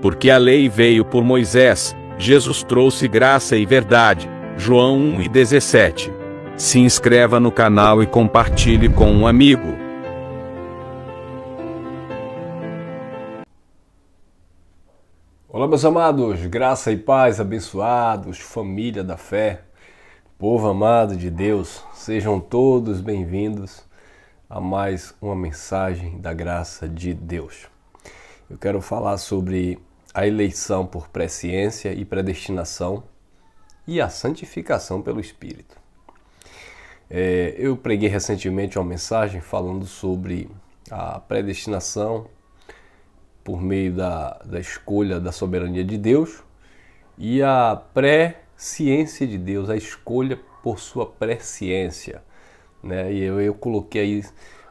Porque a lei veio por Moisés, Jesus trouxe graça e verdade. João 1:17. Se inscreva no canal e compartilhe com um amigo. Olá, meus amados, graça e paz, abençoados, família da fé, povo amado de Deus, sejam todos bem-vindos a mais uma mensagem da graça de Deus. Eu quero falar sobre a eleição por presciência e predestinação e a santificação pelo Espírito. Eu preguei recentemente uma mensagem falando sobre a predestinação por meio da escolha da soberania de Deus e a presciência de Deus, a escolha por sua presciência, né? E eu coloquei aí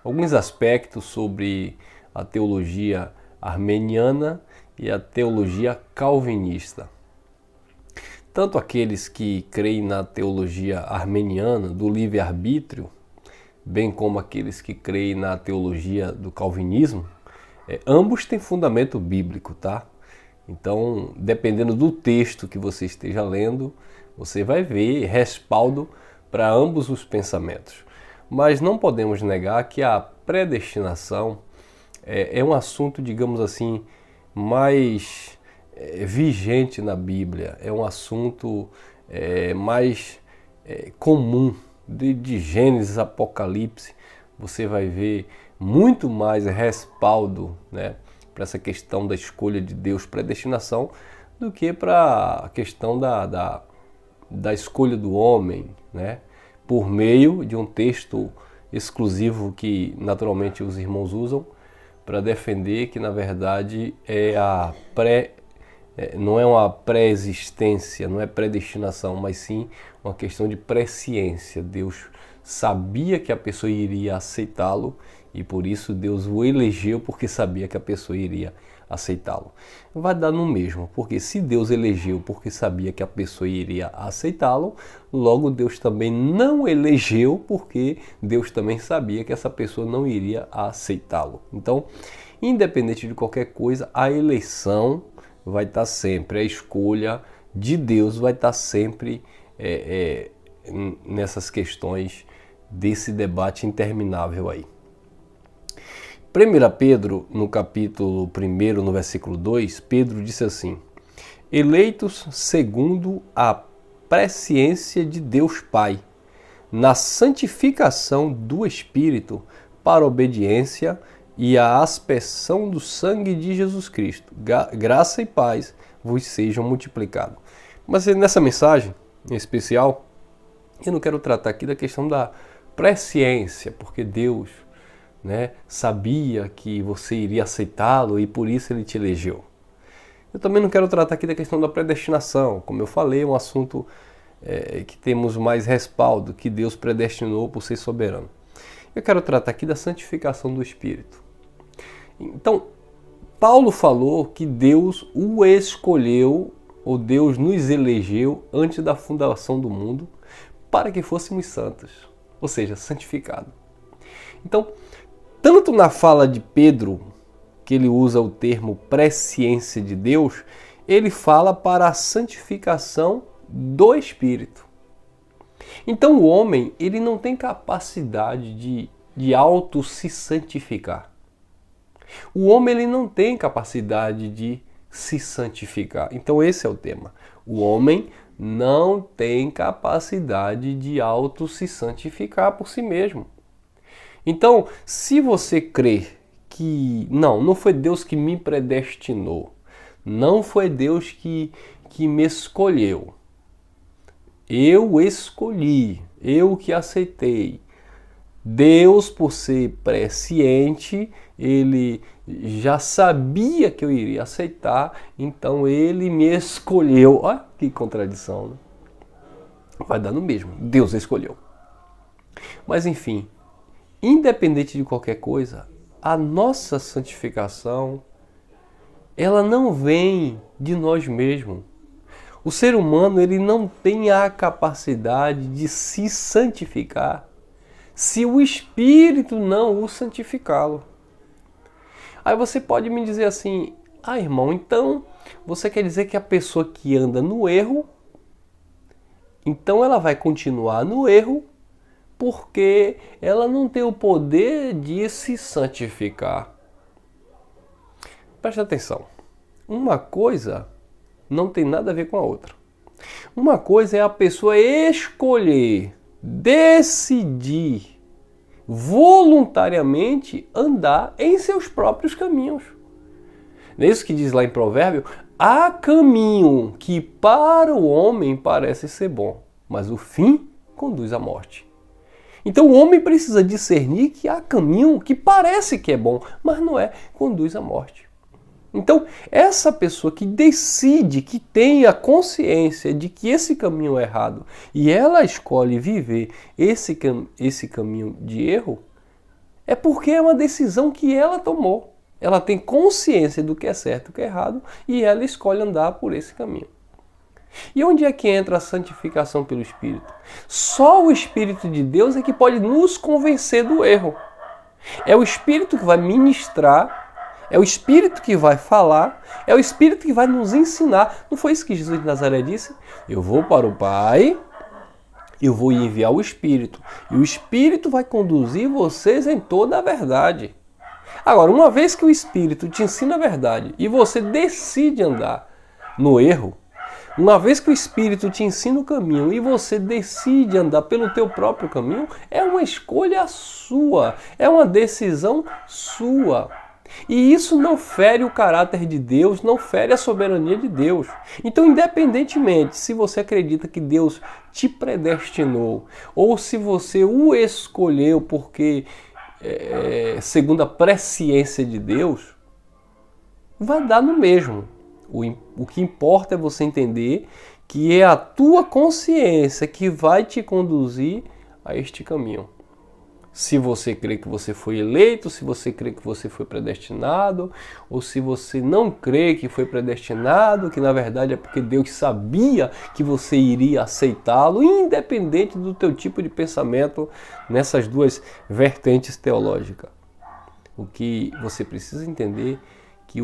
alguns aspectos sobre a teologia armeniana e a teologia calvinista. Tanto aqueles que creem na teologia armeniana do livre-arbítrio, bem como aqueles que creem na teologia do calvinismo, ambos têm fundamento bíblico, tá? Então, dependendo do texto que você esteja lendo, você vai ver respaldo para ambos os pensamentos. Mas não podemos negar que a predestinação é um assunto, digamos assim, mais vigente na Bíblia. É um assunto mais comum de Gênesis, Apocalipse. Você vai ver muito mais respaldo, né, para essa questão da escolha de Deus, predestinação, do que para a questão da escolha do homem, né, por meio de um texto exclusivo que naturalmente os irmãos usam para defender que na verdade não é uma pré-existência, não é predestinação, mas sim uma questão de presciência. Deus sabia que a pessoa iria aceitá-lo e por isso Deus o elegeu porque sabia que a pessoa iria aceitá-lo. Vai dar no mesmo, porque se Deus elegeu porque sabia que a pessoa iria aceitá-lo, logo Deus também não elegeu porque Deus também sabia que essa pessoa não iria aceitá-lo. Então, independente de qualquer coisa, a eleição vai estar sempre, a escolha de Deus vai estar sempre nessas questões desse debate interminável aí. 1 Pedro, no capítulo 1, no versículo 2, Pedro disse assim: eleitos segundo a presciência de Deus Pai, na santificação do Espírito, para a obediência e a aspersão do sangue de Jesus Cristo. Graça e paz vos sejam multiplicados. Mas nessa mensagem, em especial, eu não quero tratar aqui da questão da presciência, porque Deus, né, sabia que você iria aceitá-lo e por isso ele te elegeu. Eu também não quero tratar aqui da questão da predestinação. Como eu falei, é um assunto que temos mais respaldo, que Deus predestinou por ser soberano. Eu quero tratar aqui da santificação do Espírito. Então, Paulo falou que Deus o escolheu, ou Deus nos elegeu antes da fundação do mundo, para que fôssemos santos, ou seja, santificados. Então, tanto na fala de Pedro, que ele usa o termo presciência de Deus, ele fala para a santificação do Espírito. Então o homem, ele não tem capacidade de auto se santificar. O homem, ele não tem capacidade de se santificar. Então esse é o tema. O homem não tem capacidade de auto se santificar por si mesmo. Então, se você crê que não foi Deus que me predestinou, não foi Deus que me escolheu, eu escolhi, eu que aceitei. Deus, por ser presciente, ele já sabia que eu iria aceitar, então ele me escolheu. Olha que contradição, né? Vai dar no mesmo, Deus escolheu. Mas enfim, independente de qualquer coisa, a nossa santificação, ela não vem de nós mesmos. O ser humano, ele não tem a capacidade de se santificar se o Espírito não o santificá-lo. Aí você pode me dizer assim: ah, irmão, então você quer dizer que a pessoa que anda no erro, então ela vai continuar no erro porque ela não tem o poder de se santificar. Preste atenção. Uma coisa não tem nada a ver com a outra. Uma coisa é a pessoa escolher, decidir, voluntariamente andar em seus próprios caminhos. Não é isso que diz lá em Provérbio? Há caminho que para o homem parece ser bom, mas o fim conduz à morte. Então o homem precisa discernir que há caminho que parece que é bom, mas não é, conduz à morte. Então essa pessoa que decide, que tem a consciência de que esse caminho é errado e ela escolhe viver esse caminho de erro, é porque é uma decisão que ela tomou. Ela tem consciência do que é certo e do que é errado e ela escolhe andar por esse caminho. E onde é que entra a santificação pelo Espírito? Só o Espírito de Deus é que pode nos convencer do erro. É o Espírito que vai ministrar, é o Espírito que vai falar, é o Espírito que vai nos ensinar. Não foi isso que Jesus de Nazaré disse? Eu vou para o Pai, eu vou enviar o Espírito. E o Espírito vai conduzir vocês em toda a verdade. Agora, uma vez que o Espírito te ensina a verdade e você decide andar no erro, uma vez que o Espírito te ensina o caminho e você decide andar pelo teu próprio caminho, é uma escolha sua, é uma decisão sua. E isso não fere o caráter de Deus, não fere a soberania de Deus. Então, independentemente se você acredita que Deus te predestinou ou se você o escolheu porque, segundo a presciência de Deus, vai dar no mesmo. O que importa é você entender que é a tua consciência que vai te conduzir a este caminho. Se você crê que você foi eleito, se você crê que você foi predestinado, ou se você não crê que foi predestinado, que na verdade é porque Deus sabia que você iria aceitá-lo, independente do teu tipo de pensamento nessas duas vertentes teológicas. O que você precisa entender é que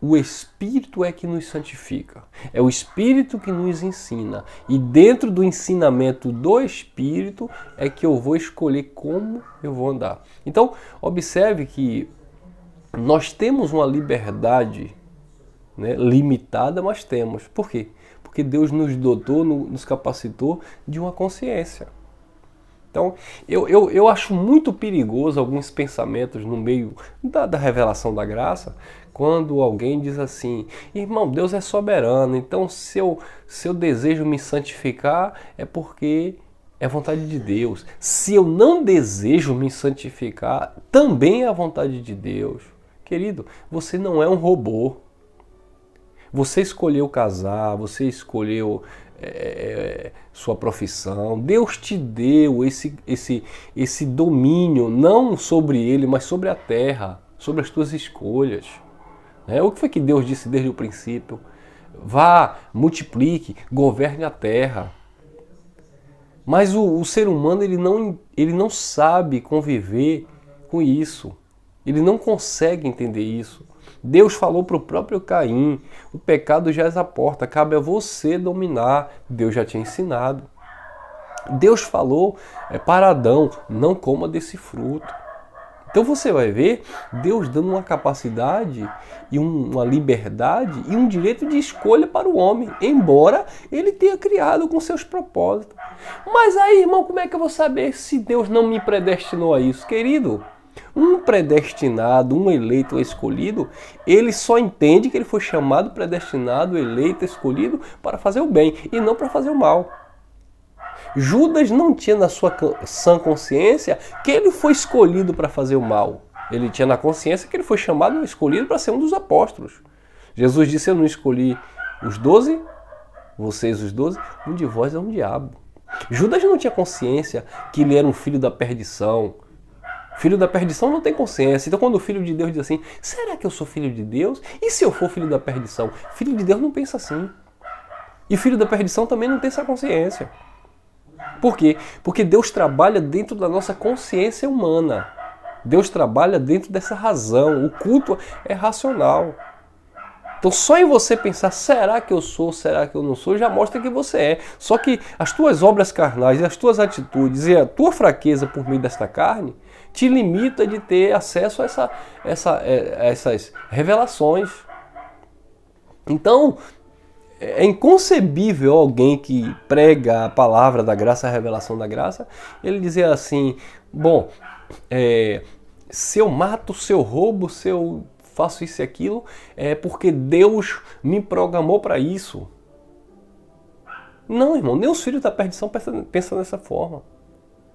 o Espírito é que nos santifica, é o Espírito que nos ensina. E dentro do ensinamento do Espírito é que eu vou escolher como eu vou andar. Então, observe que nós temos uma liberdade, né, limitada, mas temos. Por quê? Porque Deus nos dotou, nos capacitou de uma consciência. Então, eu acho muito perigoso alguns pensamentos no meio da revelação da graça, quando alguém diz assim: irmão, Deus é soberano, então se eu desejo me santificar é porque é vontade de Deus. Se eu não desejo me santificar, também é a vontade de Deus. Querido, você não é um robô. Você escolheu casar, você escolheu sua profissão. Deus te deu esse domínio, não sobre ele, mas sobre a terra, sobre as tuas escolhas. O que foi que Deus disse desde o princípio? Vá, multiplique, governe a terra. Mas o ser humano ele não sabe conviver com isso. Ele não consegue entender isso. Deus falou para o próprio Caim: o pecado já é à porta, cabe a você dominar. Deus já tinha ensinado. Deus falou para Adão: não coma desse fruto. Então você vai ver Deus dando uma capacidade e uma liberdade e um direito de escolha para o homem, embora ele tenha criado com seus propósitos. Mas aí, irmão, como é que eu vou saber se Deus não me predestinou a isso? Querido, um predestinado, um eleito, um escolhido, ele só entende que ele foi chamado, predestinado, eleito, escolhido para fazer o bem e não para fazer o mal. Judas não tinha na sua sã consciência que ele foi escolhido para fazer o mal. Ele tinha na consciência que ele foi chamado e escolhido para ser um dos apóstolos. Jesus disse: eu não escolhi os 12, vocês os 12, um de vós é um diabo. Judas não tinha consciência que ele era um filho da perdição. Filho da perdição não tem consciência. Então quando o Filho de Deus diz assim: será que eu sou filho de Deus? E se eu for filho da perdição? Filho de Deus não pensa assim. E filho da perdição também não tem essa consciência. Por quê? Porque Deus trabalha dentro da nossa consciência humana. Deus trabalha dentro dessa razão. O culto é racional. Então só em você pensar, será que eu sou, será que eu não sou, já mostra que você é. Só que as tuas obras carnais e as tuas atitudes e a tua fraqueza por meio desta carne te limita de ter acesso a essas revelações. Então, é inconcebível alguém que prega a palavra da graça, a revelação da graça, ele dizer assim, bom, se eu mato, se eu roubo, se eu faço isso e aquilo, é porque Deus me programou para isso. Não, irmão, nem os filhos da perdição pensam dessa forma.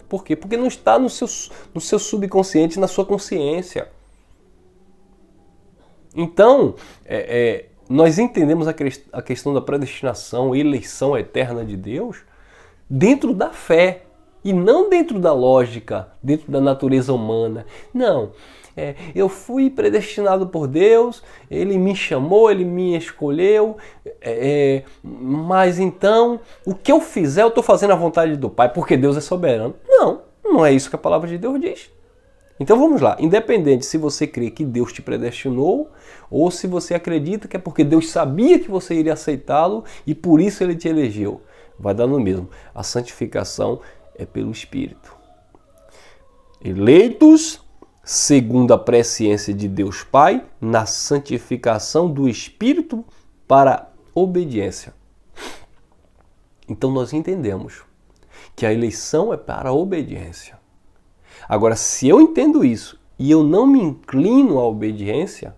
Por quê? Porque não está no seu subconsciente, na sua consciência. Então, nós entendemos a questão da predestinação, eleição eterna de Deus, dentro da fé. E não dentro da lógica, dentro da natureza humana. Não, eu fui predestinado por Deus, Ele me chamou, Ele me escolheu, mas então, o que eu fizer, eu estou fazendo a vontade do Pai, porque Deus é soberano. Não, não é isso que a palavra de Deus diz. Então vamos lá, independente se você crê que Deus te predestinou, ou se você acredita que é porque Deus sabia que você iria aceitá-lo e por isso Ele te elegeu, vai dar no mesmo. A santificação é pelo Espírito. Eleitos segundo a presciência de Deus Pai, na santificação do Espírito para obediência. Então nós entendemos que a eleição é para a obediência. Agora, se eu entendo isso e eu não me inclino à obediência,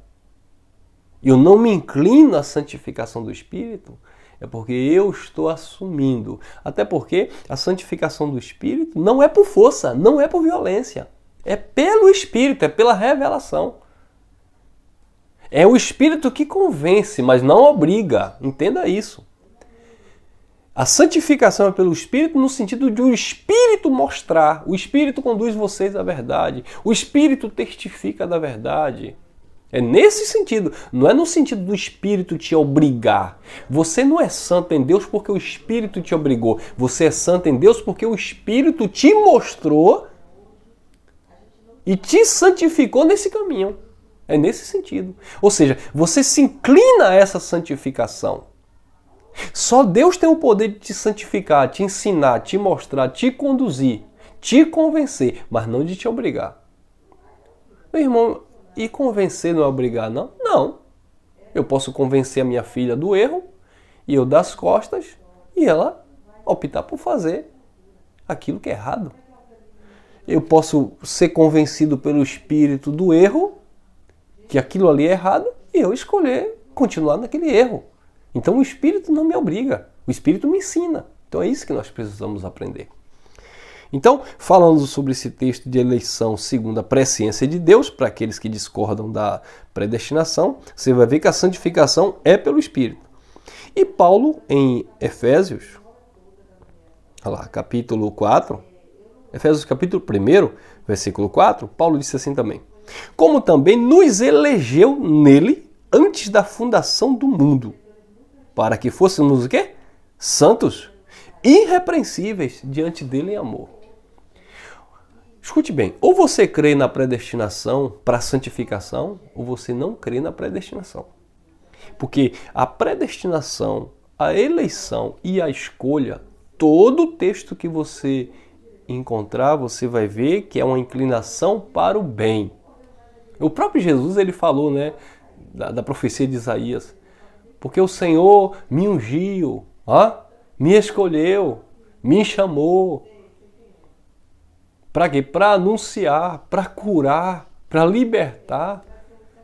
eu não me inclino à santificação do Espírito, é porque eu estou assumindo. Até porque a santificação do Espírito não é por força, não é por violência. É pelo Espírito, é pela revelação. É o Espírito que convence, mas não obriga. Entenda isso. A santificação é pelo Espírito no sentido de o Espírito mostrar. O Espírito conduz vocês à verdade. O Espírito testifica da verdade. É nesse sentido, não é no sentido do Espírito te obrigar. Você não é santo em Deus porque o Espírito te obrigou. Você é santo em Deus porque o Espírito te mostrou e te santificou nesse caminho. É nesse sentido. Ou seja, você se inclina a essa santificação. Só Deus tem o poder de te santificar, te ensinar, te mostrar, te conduzir, te convencer, mas não de te obrigar. Meu irmão, e convencer não é obrigar, não? Não. Eu posso convencer a minha filha do erro e eu dar as costas e ela optar por fazer aquilo que é errado. Eu posso ser convencido pelo Espírito do erro, que aquilo ali é errado, e eu escolher continuar naquele erro. Então o Espírito não me obriga, o Espírito me ensina. Então é isso que nós precisamos aprender. Então, falando sobre esse texto de eleição segundo a presciência de Deus, para aqueles que discordam da predestinação, você vai ver que a santificação é pelo Espírito. E Paulo, em Efésios, olha lá, capítulo 4, Efésios capítulo 1, versículo 4, Paulo disse assim também: como também nos elegeu nele antes da fundação do mundo, para que fôssemos o quê? Santos, irrepreensíveis diante dele em amor. Escute bem, ou você crê na predestinação para a santificação, ou você não crê na predestinação. Porque a predestinação, a eleição e a escolha, todo texto que você encontrar, você vai ver que é uma inclinação para o bem. O próprio Jesus, ele falou, né, da profecia de Isaías, porque o Senhor me ungiu, me escolheu, me chamou. Para quê? Para anunciar, para curar, para libertar,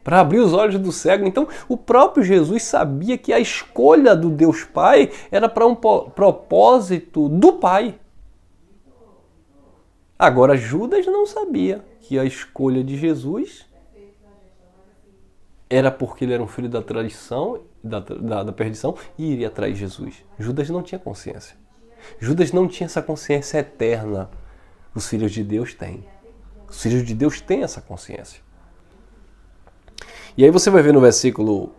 para abrir os olhos do cego. Então, o próprio Jesus sabia que a escolha do Deus Pai era para um propósito do Pai. Agora, Judas não sabia que a escolha de Jesus era porque ele era um filho da tradição, da perdição, e iria atrás de Jesus. Judas não tinha consciência. Judas não tinha essa consciência eterna. Os filhos de Deus têm. Os filhos de Deus têm essa consciência. E aí você vai ver no versículo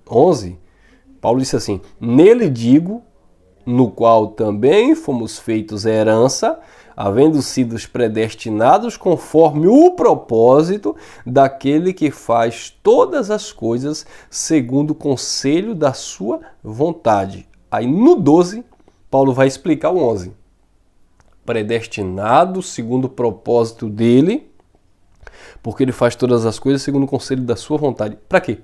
11, Paulo disse assim: nele digo, no qual também fomos feitos herança, havendo sido predestinados conforme o propósito daquele que faz todas as coisas segundo o conselho da sua vontade. Aí no 12, Paulo vai explicar o 11. Predestinado segundo o propósito dele, porque ele faz todas as coisas segundo o conselho da sua vontade. Para quê?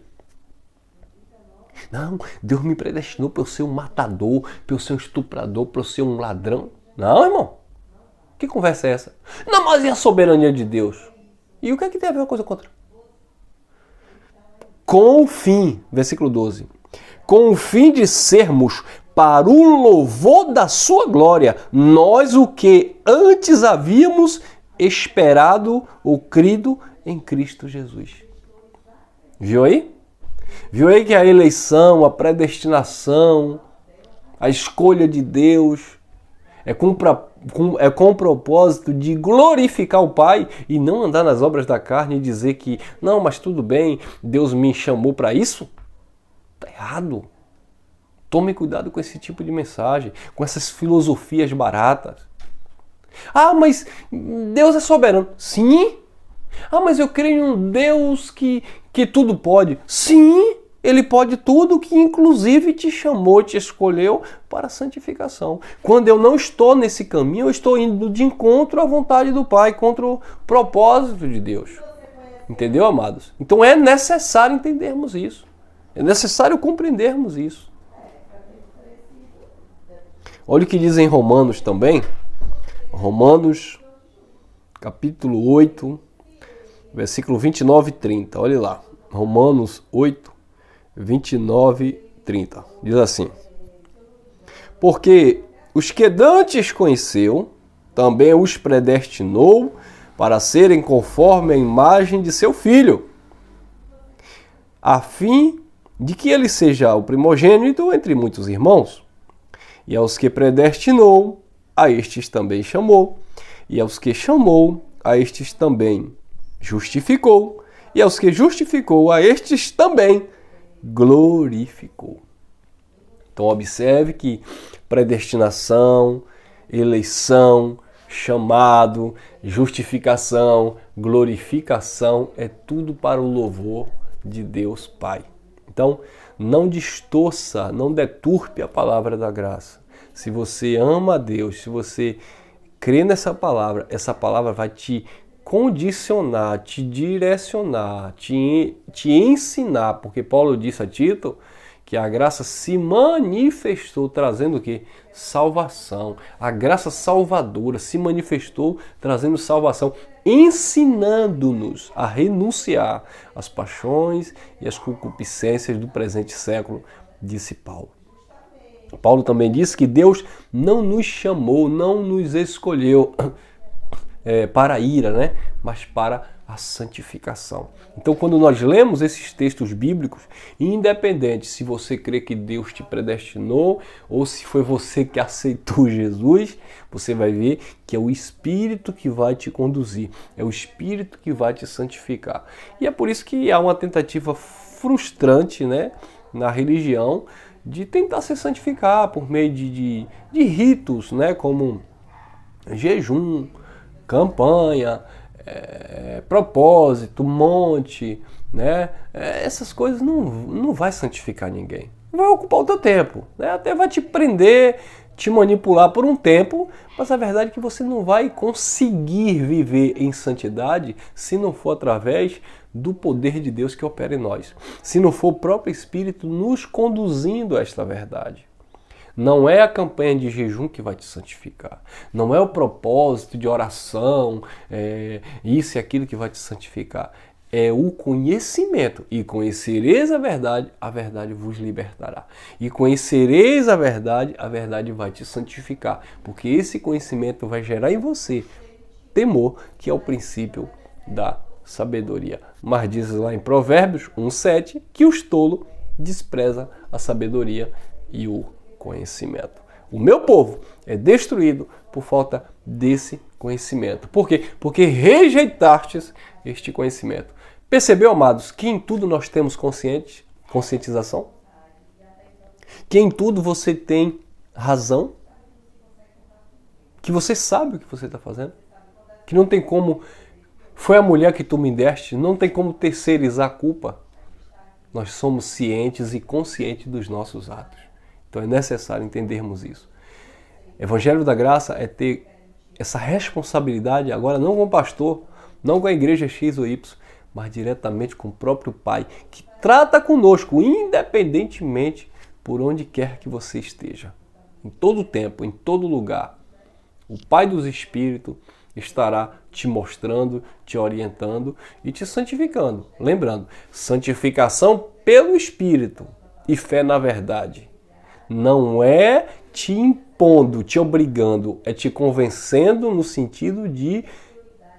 Não, Deus me predestinou para eu ser um matador, para eu ser um estuprador, para eu ser um ladrão. Não, irmão. Que conversa é essa? Não, mas e a soberania de Deus? E o que é que tem a ver uma coisa com outra? Com o fim, versículo 12. Com o fim de sermos para o louvor da sua glória, nós o que antes havíamos esperado ou crido em Cristo Jesus. Viu aí? Viu aí que a eleição, a predestinação, a escolha de Deus é com o propósito de glorificar o Pai e não andar nas obras da carne e dizer que, não, mas tudo bem, Deus me chamou para isso? Está errado. Tome cuidado com esse tipo de mensagem, com essas filosofias baratas. Ah, mas Deus é soberano. Sim. Ah, mas eu creio em um Deus que tudo pode. Sim, Ele pode tudo, que inclusive te chamou, te escolheu para a santificação. Quando eu não estou nesse caminho, eu estou indo de encontro à vontade do Pai, contra o propósito de Deus. Entendeu, amados? Então é necessário entendermos isso. É necessário compreendermos isso. Olha o que diz em Romanos também. Romanos, capítulo 8, versículo 29 e 30. Olha lá. Romanos 8, 29 e 30. Diz assim: porque os que dantes conheceu, também os predestinou para serem conforme a imagem de seu Filho, a fim de que ele seja o primogênito entre muitos irmãos. E aos que predestinou, a estes também chamou. E aos que chamou, a estes também justificou. E aos que justificou, a estes também glorificou. Então observe que predestinação, eleição, chamado, justificação, glorificação é tudo para o louvor de Deus Pai. Então não distorça, não deturpe a palavra da graça. Se você ama a Deus, se você crê nessa palavra, essa palavra vai te condicionar, te direcionar, te ensinar, porque Paulo disse a Tito que a graça se manifestou trazendo o quê? Salvação. A graça salvadora se manifestou trazendo salvação, ensinando-nos a renunciar às paixões e às concupiscências do presente século, disse Paulo. Paulo também disse que Deus não nos chamou, não nos escolheu para a ira, né? Mas para a santificação. Então, quando nós lemos esses textos bíblicos, independente se você crê que Deus te predestinou ou se foi você que aceitou Jesus, você vai ver que é o Espírito que vai te conduzir, é o Espírito que vai te santificar. E é por isso que há uma tentativa frustrante, né, na religião de tentar se santificar por meio de ritos, né, como jejum, campanha, propósito, monte, né? Essas coisas não vai santificar ninguém. Vai ocupar o teu tempo, né? Até vai te prender, te manipular por um tempo, mas a verdade é que você não vai conseguir viver em santidade se não for através do poder de Deus que opera em nós. Se não for o próprio Espírito nos conduzindo a esta verdade. Não é a campanha de jejum que vai te santificar. Não é o propósito de oração, isso e aquilo que vai te santificar. É o conhecimento. E conhecereis a verdade vos libertará. E conhecereis a verdade vai te santificar. Porque esse conhecimento vai gerar em você temor, que é o princípio da sabedoria. Mas diz lá em Provérbios 1:7 que os tolos desprezam a sabedoria e o conhecimento. O meu povo é destruído por falta desse conhecimento. Por quê? Porque rejeitastes este conhecimento. Percebeu, amados, que em tudo nós temos conscientização? Que em tudo você tem razão, que você sabe o que você está fazendo, que não tem como, foi a mulher que tu me deste, não tem como terceirizar a culpa. Nós somos cientes e conscientes dos nossos atos. Então é necessário entendermos isso. Evangelho da Graça é ter essa responsabilidade, agora não com o pastor, não com a igreja X ou Y, mas diretamente com o próprio Pai, que trata conosco, independentemente por onde quer que você esteja. Em todo tempo, em todo lugar. O Pai dos Espíritos estará te mostrando, te orientando e te santificando. Lembrando, santificação pelo Espírito e fé na verdade. Não é te impondo, te obrigando, é te convencendo no sentido de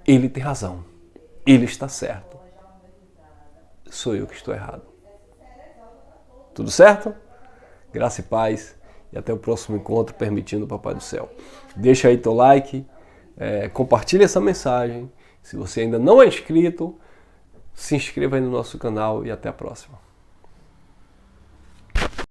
ele tem razão, ele está certo, sou eu que estou errado. Tudo certo? Graça e paz e até o próximo encontro, permitindo o Papai do Céu. Deixa aí teu like, compartilha essa mensagem. Se você ainda não é inscrito, se inscreva aí no nosso canal e até a próxima.